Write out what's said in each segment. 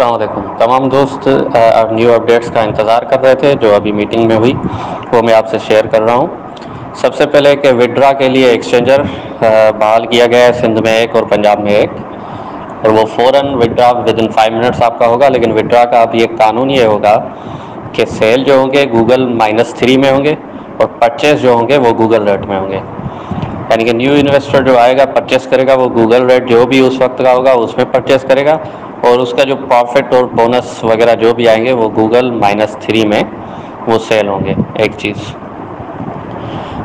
अस्सलाम वालेकुम। तमाम दोस्त न्यू अपडेट्स का इंतज़ार कर रहे थे जो अभी मीटिंग में हुई, वो मैं आपसे शेयर कर रहा हूँ। सबसे पहले कि विड्रा के लिए एक्सचेंजर बहाल किया गया है सिंध में एक और पंजाब में एक, और वो फ़ौरन विड्रा विद इन 5 मिनट्स आपका होगा। लेकिन विड्रा का अभी एक कानून ये होगा कि सेल जो होंगे गूगल -3 में होंगे और परचेस जो होंगे वो गूगल रेट में होंगे। यानी कि न्यू इन्वेस्टर जो आएगा परचेस करेगा वो गूगल रेट जो भी उस वक्त का होगा उसमें परचेस करेगा, और उसका जो प्रॉफिट और बोनस वगैरह जो भी आएंगे वो गूगल -3 में वो सेल होंगे। एक चीज़।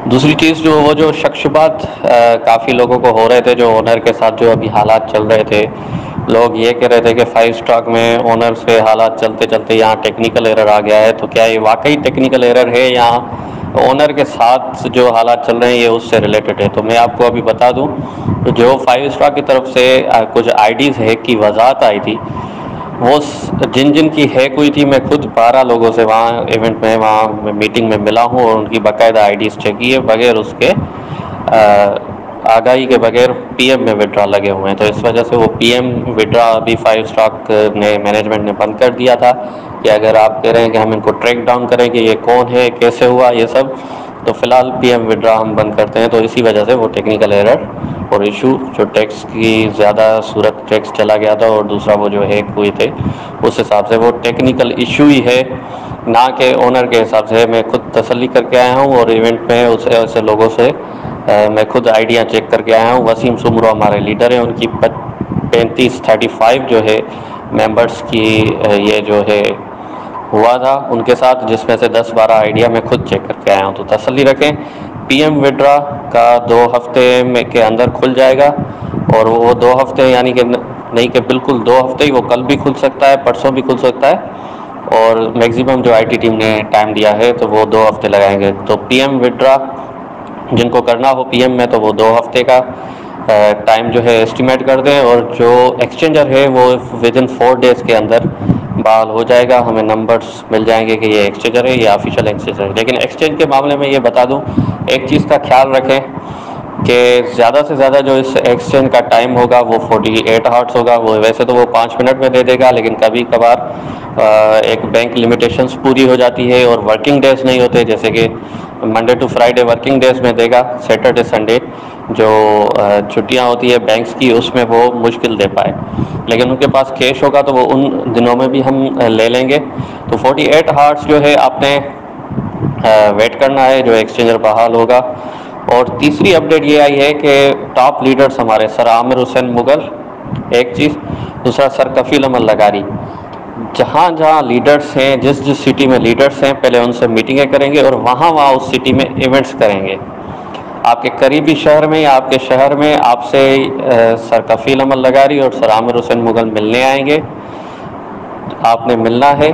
दूसरी चीज़ जो शख्सबात काफ़ी लोगों को हो रहे थे, जो ओनर के साथ जो अभी हालात चल रहे थे, लोग ये कह रहे थे कि 5 स्टॉक में ओनर से हालात चलते चलते यहाँ टेक्निकल एरर आ गया है। तो क्या ये वाकई टेक्निकल एरर है या ओनर के साथ जो हालात चल रहे हैं ये उससे रिलेटेड है? तो मैं आपको अभी बता दूं, तो जो 5 स्टॉक की तरफ से कुछ आईडीज़ है की वजाहत आई थी, वो जिन की हैक हुई थी, मैं खुद 12 लोगों से वहाँ इवेंट में वहाँ मीटिंग में मिला हूँ और उनकी बाकायदा आईडीज़ चेक की है, बगैर उसके आगाही के बगैर पीएम में विड्रा लगे हुए हैं। तो इस वजह से वो पीएम विड्रा अभी 5 स्टॉक ने मैनेजमेंट ने बंद कर दिया था कि अगर आप कह रहे हैं कि हम इनको ट्रैक डाउन करें कि ये कौन है, कैसे हुआ ये सब, तो फ़िलहाल पीएम विड्रा हम बंद करते हैं। तो इसी वजह से वो टेक्निकल एरर और इशू जो टैक्स की ज़्यादा सूरत टैक्स चला गया था, और दूसरा वो जो हैक हुए थे, उस हिसाब से वो टेक्निकल इशू ही है, ना कि ओनर के हिसाब से। मैं खुद तसल्ली करके आया हूँ और इवेंट में उस ऐसे लोगों से मैं खुद आइडिया चेक करके आया हूँ। वसीम सुमरो हमारे लीडर हैं, उनकी 35 जो है मेंबर्स की ये जो है हुआ था उनके साथ, जिसमें से 10-12 आइडिया मैं खुद चेक करके आया हूँ। तो तसल्ली रखें, पीएम विड्रा का 2 हफ्ते में के अंदर खुल जाएगा, और वो 2 हफ्ते यानी कि नहीं कि बिल्कुल 2 हफ्ते ही, वो कल भी खुल सकता है, परसों भी खुल सकता है, और मैक्सिमम जो आईटी टीम ने टाइम दिया है तो वो 2 हफ्ते लगाएंगे। तो पीएम विड्रा जिनको करना हो पीएम में, तो वो 2 हफ्ते का टाइम जो है एस्टिमेट कर दें, और जो एक्सचेंजर है वो विद इन 4 डेज़ के अंदर बहाल हो जाएगा। हमें नंबर्स मिल जाएंगे कि ये एक्सचेंजर है, ये ऑफिशियल एक्सचेंजर है। लेकिन एक्सचेंज के मामले में ये बता दूं, एक चीज़ का ख्याल रखें कि ज़्यादा से ज़्यादा जो इस एक्सचेंज का टाइम होगा वो 48 आवर्स होगा। वो वैसे तो वो 5 मिनट में दे देगा, लेकिन कभी कभार एक बैंक लिमिटेशंस पूरी हो जाती है और वर्किंग डेज नहीं होते, जैसे कि Monday to Friday working days में देगा, सैटरडे संडे जो छुट्टियां होती है बैंक्स की उसमें वो मुश्किल दे पाए। लेकिन उनके पास कैश होगा तो वो उन दिनों में भी हम ले लेंगे। तो 48 आवर्स जो है आपने वेट करना है, जो एक्सचेंजर बहाल होगा। और तीसरी अपडेट ये आई है कि टॉप लीडर्स हमारे सर आमिर हुसैन मुगल, एक चीज़, दूसरा सर कफ़ील अहमद लगारी, जहाँ जहाँ लीडर्स हैं, जिस जिस सिटी में लीडर्स हैं, पहले उनसे मीटिंगें करेंगे और वहाँ वहाँ उस सिटी में इवेंट्स करेंगे। आपके करीबी शहर में या आपके शहर में आपसे सर कफ़ील अहमद लगारी और सर आमिर हुसैन मुगल मिलने आएंगे, आपने मिलना है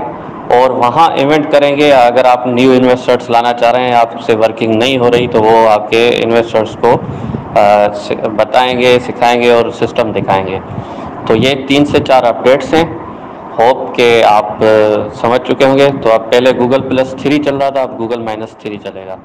और वहाँ इवेंट करेंगे। अगर आप न्यू इन्वेस्टर्स लाना चाह रहे हैं, आपसे वर्किंग नहीं हो रही, तो वो आपके इन्वेस्टर्स को बताएंगे, सिखाएंगे और सिस्टम दिखाएंगे। तो ये 3 से 4 अपडेट्स हैं, होप के आप समझ चुके होंगे। तो अब पहले गूगल +3 चल रहा था, अब गूगल -3 चलेगा।